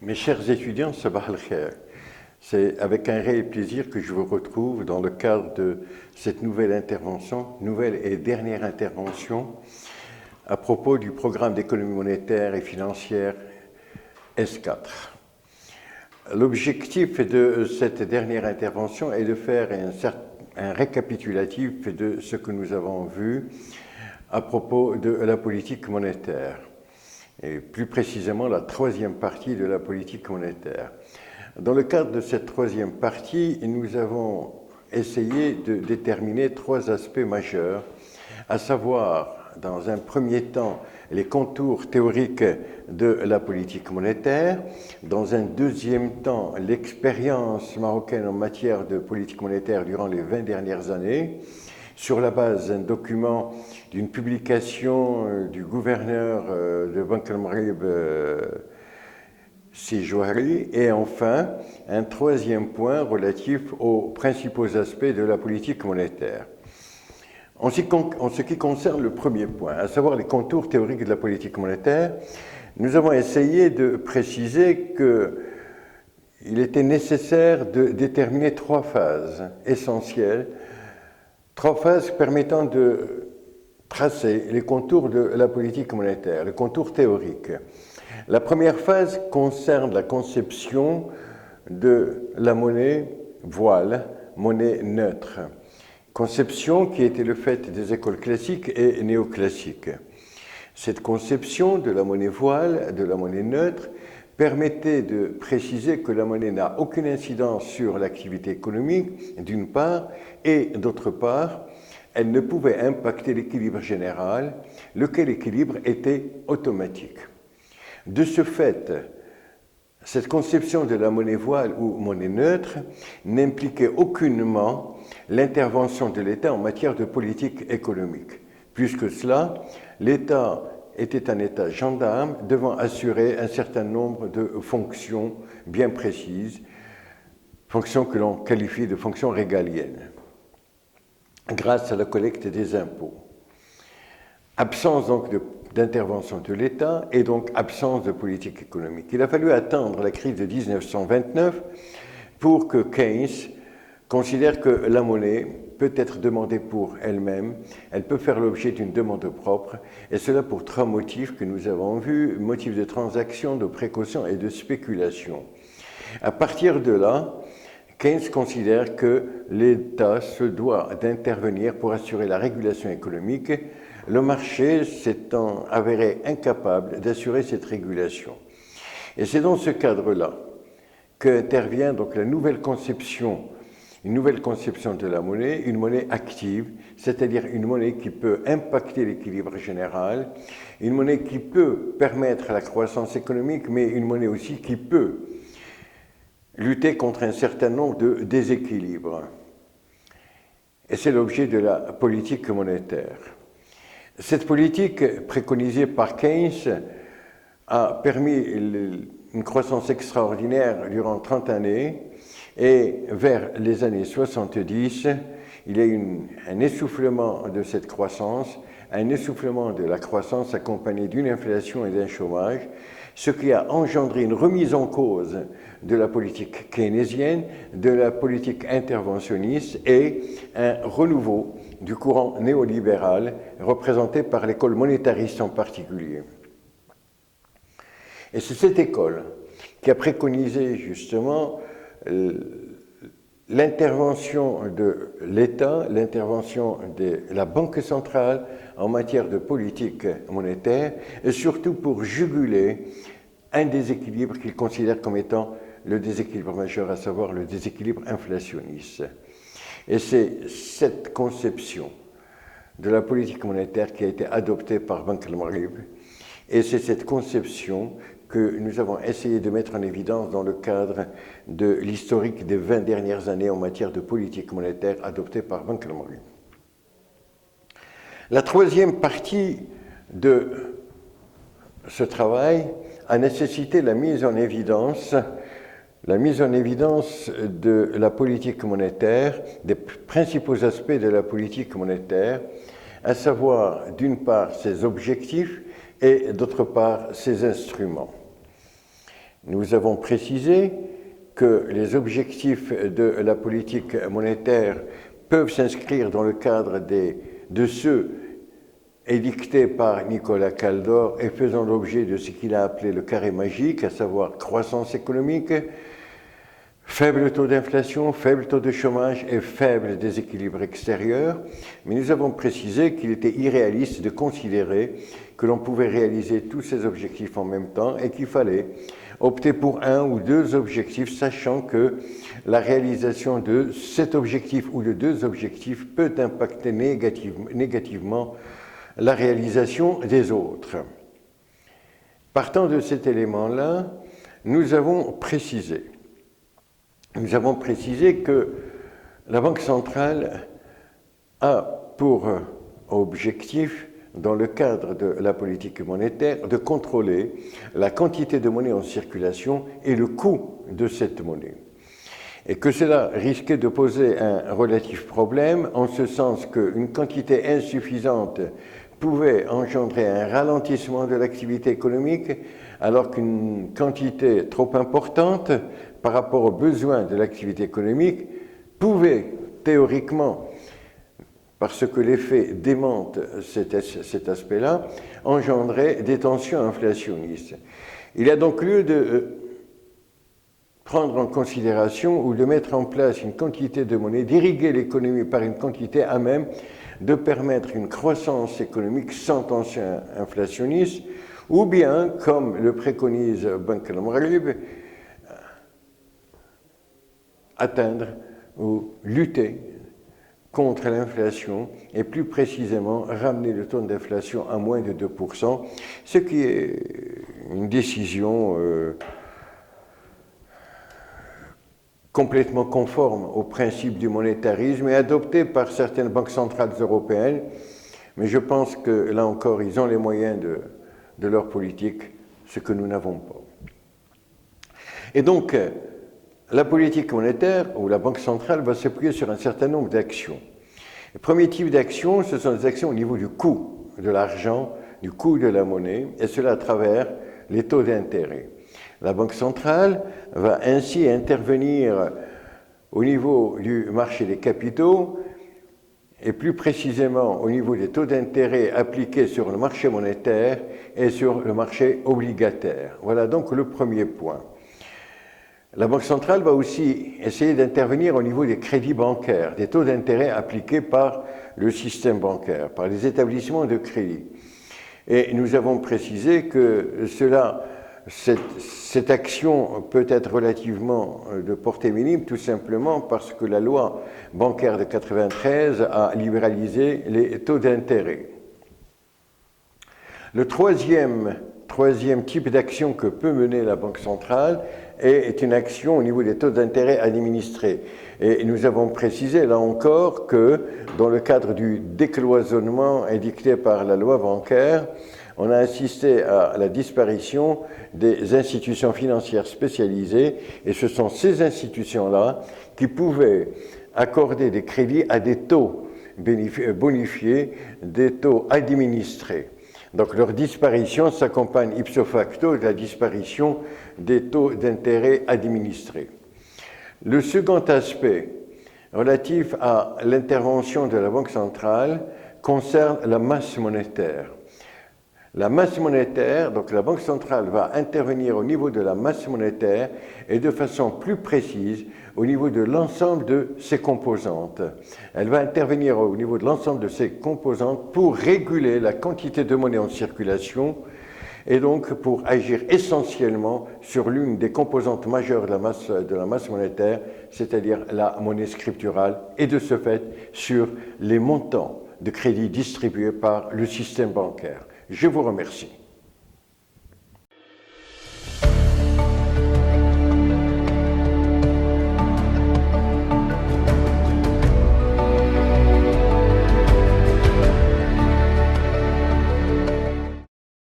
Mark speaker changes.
Speaker 1: Mes chers étudiants, sabah al-khair. C'est avec un réel plaisir que je vous retrouve dans le cadre de cette nouvelle intervention, nouvelle et dernière intervention à propos du programme d'économie monétaire et financière S4. L'objectif de cette dernière intervention est de faire un récapitulatif de ce que nous avons vu à propos de la politique monétaire, et plus précisément la troisième partie de la politique monétaire. Dans le cadre de cette troisième partie, nous avons essayé de déterminer trois aspects majeurs, à savoir, dans un premier temps, les contours théoriques de la politique monétaire, dans un deuxième temps, l'expérience marocaine en matière de politique monétaire durant les 20 dernières années, sur la base d'un document, d'une publication du gouverneur de Banque al-Maghrib, Sijouari, et enfin, un troisième point relatif aux principaux aspects de la politique monétaire. En ce qui concerne le premier point, à savoir les contours théoriques de la politique monétaire, nous avons essayé de préciser qu'il était nécessaire de déterminer trois phases essentielles, trois phases permettant de tracer les contours de la politique monétaire, les contours théoriques. La première phase concerne la conception de la monnaie voile, monnaie neutre. Conception qui était le fait des écoles classiques et néoclassiques. Cette conception de la monnaie voile, de la monnaie neutre, permettait de préciser que la monnaie n'a aucune incidence sur l'activité économique, d'une part, et d'autre part, elle ne pouvait impacter l'équilibre général, lequel équilibre était automatique. De ce fait, cette conception de la monnaie voile ou monnaie neutre n'impliquait aucunement l'intervention de l'État en matière de politique économique. Plus que cela, l'État était un État gendarme devant assurer un certain nombre de fonctions bien précises, fonctions que l'on qualifie de fonctions régaliennes, grâce à la collecte des impôts. Absence donc d'intervention de l'État et donc absence de politique économique. Il a fallu attendre la crise de 1929 pour que Keynes considère que la monnaie peut être demandée pour elle-même, elle peut faire l'objet d'une demande propre, et cela pour trois motifs que nous avons vus, motifs de transaction, de précaution et de spéculation. À partir de là, Keynes considère que l'État se doit d'intervenir pour assurer la régulation économique, le marché s'étant avéré incapable d'assurer cette régulation. Et c'est dans ce cadre-là qu'intervient donc une nouvelle conception de la monnaie, une monnaie active, c'est-à-dire une monnaie qui peut impacter l'équilibre général, une monnaie qui peut permettre la croissance économique, mais une monnaie aussi qui peut lutter contre un certain nombre de déséquilibres. Et c'est l'objet de la politique monétaire. Cette politique préconisée par Keynes a permis une croissance extraordinaire durant 30 années et vers les années 70, il y a eu un essoufflement de cette croissance, un essoufflement de la croissance accompagné d'une inflation et d'un chômage, ce qui a engendré une remise en cause de la politique keynésienne, de la politique interventionniste et un renouveau du courant néolibéral représenté par l'école monétariste en particulier. Et c'est cette école qui a préconisé justement l'intervention de l'État, l'intervention de la Banque centrale en matière de politique monétaire, et surtout pour juguler un déséquilibre qu'il considère comme étant le déséquilibre majeur, à savoir le déséquilibre inflationniste. Et c'est cette conception de la politique monétaire qui a été adoptée par Banque al-Maghrib, et c'est cette conception que nous avons essayé de mettre en évidence dans le cadre de l'historique des 20 dernières années en matière de politique monétaire adoptée par Banque al-Maghrib. La troisième partie de ce travail a nécessité la mise en évidence de la politique monétaire, des principaux aspects de la politique monétaire, à savoir d'une part ses objectifs et d'autre part ses instruments. nous avons précisé que les objectifs de la politique monétaire peuvent s'inscrire dans le cadre de ceux édictés par Nicolas Kaldor et faisant l'objet de ce qu'il a appelé le carré magique, à savoir croissance économique, faible taux d'inflation, faible taux de chômage et faible déséquilibre extérieur. Mais nous avons précisé qu'il était irréaliste de considérer que l'on pouvait réaliser tous ces objectifs en même temps et qu'il fallait opter pour un ou deux objectifs, sachant que la réalisation de cet objectif ou de deux objectifs peut impacter négativement la réalisation des autres. Partant de cet élément-là, nous avons précisé que la Banque centrale a pour objectif, dans le cadre de la politique monétaire, de contrôler la quantité de monnaie en circulation et le coût de cette monnaie. Et que cela risquait de poser un relatif problème, en ce sens qu'une quantité insuffisante pouvait engendrer un ralentissement de l'activité économique, alors qu'une quantité trop importante par rapport aux besoins de l'activité économique pouvait théoriquement, parce que les faits démentent cet aspect-là, engendrer des tensions inflationnistes. Il y a donc lieu de prendre en considération ou de mettre en place une quantité de monnaie, d'irriguer l'économie par une quantité à même de permettre une croissance économique sans tension inflationniste, ou bien, comme le préconise Banque al-Maghrib, atteindre ou lutter contre l'inflation et plus précisément ramener le taux d'inflation à moins de 2%, ce qui est une décision complètement conforme aux principes du monétarisme et adoptée par certaines banques centrales européennes, mais je pense que là encore, ils ont les moyens de leur politique, ce que nous n'avons pas. Et donc, la politique monétaire ou la Banque centrale va s'appuyer sur un certain nombre d'actions. Le premier type d'actions, ce sont des actions au niveau du coût de l'argent, du coût de la monnaie, et cela à travers les taux d'intérêt. La Banque centrale va ainsi intervenir au niveau du marché des capitaux et plus précisément au niveau des taux d'intérêt appliqués sur le marché monétaire et sur le marché obligataire. Voilà donc le premier point. La Banque centrale va aussi essayer d'intervenir au niveau des crédits bancaires, des taux d'intérêt appliqués par le système bancaire, par les établissements de crédit. Et nous avons précisé que cette action peut être relativement de portée minime, tout simplement parce que la loi bancaire de 1993 a libéralisé les taux d'intérêt. Le troisième type d'action que peut mener la Banque centrale est une action au niveau des taux d'intérêt administrés. Et nous avons précisé là encore que dans le cadre du décloisonnement indiqué par la loi bancaire, on a assisté à la disparition des institutions financières spécialisées et ce sont ces institutions-là qui pouvaient accorder des crédits à des taux bonifiés, des taux administrés. Donc leur disparition s'accompagne ipso facto de la disparition des taux d'intérêt administrés. Le second aspect relatif à l'intervention de la Banque centrale concerne la masse monétaire. La masse monétaire, donc la Banque centrale va intervenir au niveau de la masse monétaire et de façon plus précise au niveau de l'ensemble de ses composantes. Elle va intervenir au niveau de l'ensemble de ses composantes pour réguler la quantité de monnaie en circulation et donc pour agir essentiellement sur l'une des composantes majeures de la masse monétaire, c'est-à-dire la monnaie scripturale et de ce fait sur les montants de crédit distribués par le système bancaire. Je vous remercie.